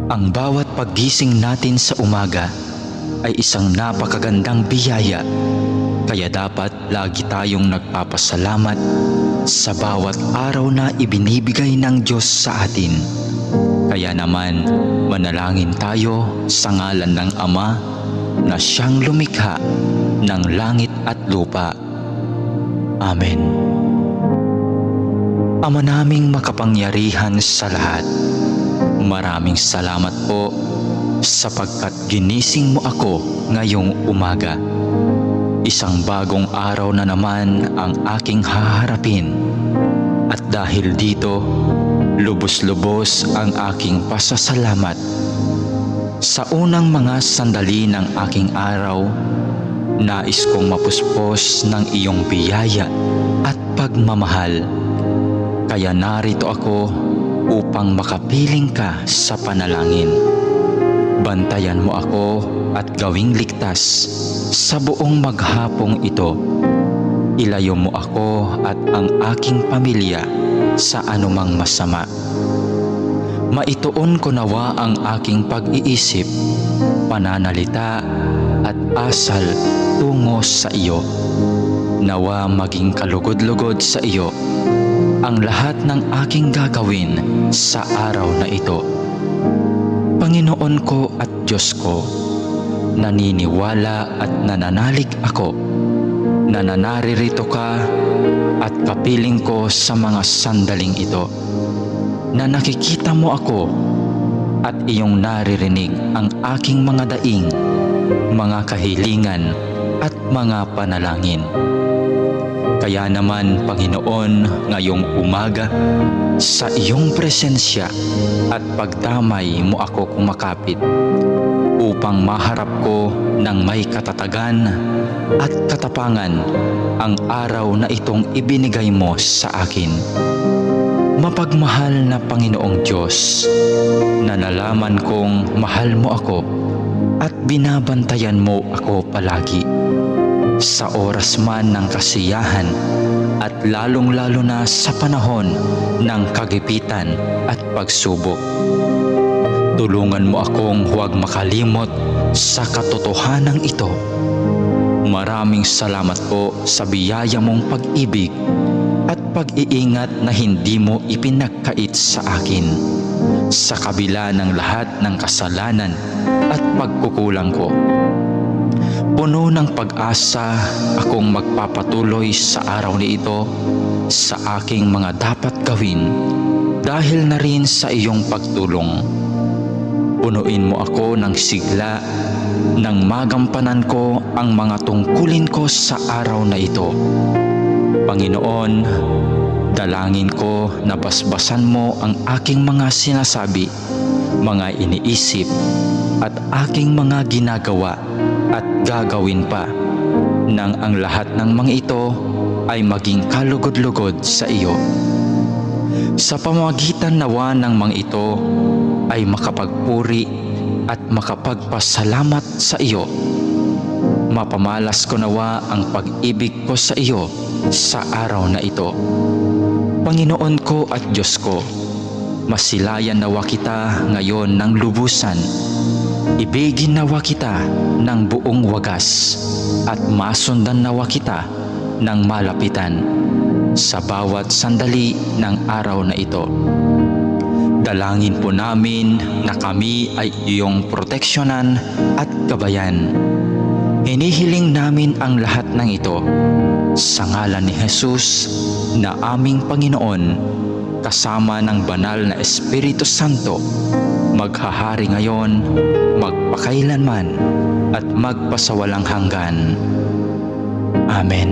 Ang bawat paggising natin sa umaga ay isang napakagandang biyaya, kaya dapat lagi tayong nagpapasalamat sa bawat araw na ibinibigay ng Diyos sa atin. Kaya naman, manalangin tayo sa ngalan ng Ama na siyang lumikha ng langit at lupa. Amen. Ama naming makapangyarihan sa lahat, maraming salamat po sapagkat ginising mo ako ngayong umaga. Isang bagong araw na naman ang aking haharapin. At dahil dito, lubos-lubos ang aking pasasalamat. Sa unang mga sandali ng aking araw, nais kong mapuspos ng iyong biyaya at pagmamahal. Kaya narito ako upang makapiling ka sa panalangin. Bantayan mo ako at gawing ligtas sa buong maghapong ito. Ilayo mo ako at ang aking pamilya sa anumang masama. Maituon ko nawa ang aking pag-iisip, pananalita at asal tungo sa iyo. Nawa maging kalugod-lugod sa iyo ang lahat ng aking gagawin sa araw na ito. Panginoon ko at Diyos ko, naniniwala at nananalig ako na naririto ka at kapiling ko sa mga sandaling ito, na nakikita mo ako at iyong naririnig ang aking mga daing, mga kahilingan at mga panalangin. Kaya naman, Panginoon, ngayong umaga, sa iyong presensya at pagdamay mo ako kumakapit upang maharap ko ng may katatagan at katapangan ang araw na itong ibinigay mo sa akin. Mapagmahal na Panginoong Diyos, na nalaman kong mahal mo ako at binabantayan mo ako palagi. Sa oras man ng kasiyahan at lalong-lalo na sa panahon ng kagipitan at pagsubok. Tulungan mo akong huwag makalimot sa katotohanan ito. Maraming salamat po sa biyaya mong pag-ibig at pag-iingat na hindi mo ipinagkait sa akin, sa kabila ng lahat ng kasalanan at pagkukulang ko. Puno ng pag-asa akong magpapatuloy sa araw na ito sa aking mga dapat gawin dahil na rin sa iyong pagtulong. Punuin mo ako ng sigla nang magampanan ko ang mga tungkulin ko sa araw na ito. Panginoon, dalangin ko na basbasan mo ang aking mga sinasabi, mga iniisip at aking mga ginagawa at gagawin pa, nang ang lahat ng mga ito ay maging kalugod-lugod sa iyo. Sa pamamagitan nawa ng mga ito ay makapagpuri at makapagpasalamat sa iyo. Mapamalas ko nawa ang pag-ibig ko sa iyo sa araw na ito. Panginoon ko at Diyos ko, masilayan nawa kita ngayon ng lubusan. Ibigin nawa kita ng buong wagas at masundan nawa kita ng malapitan sa bawat sandali ng araw na ito. Dalangin po namin na kami ay iyong proteksyonan at gabayan. Hinihiling namin ang lahat ng ito sa ngalan ni Jesus na aming Panginoon, kasama ng banal na Espiritu Santo, maghahari ngayon, magpakailanman at magpasawalang hanggan. Amen.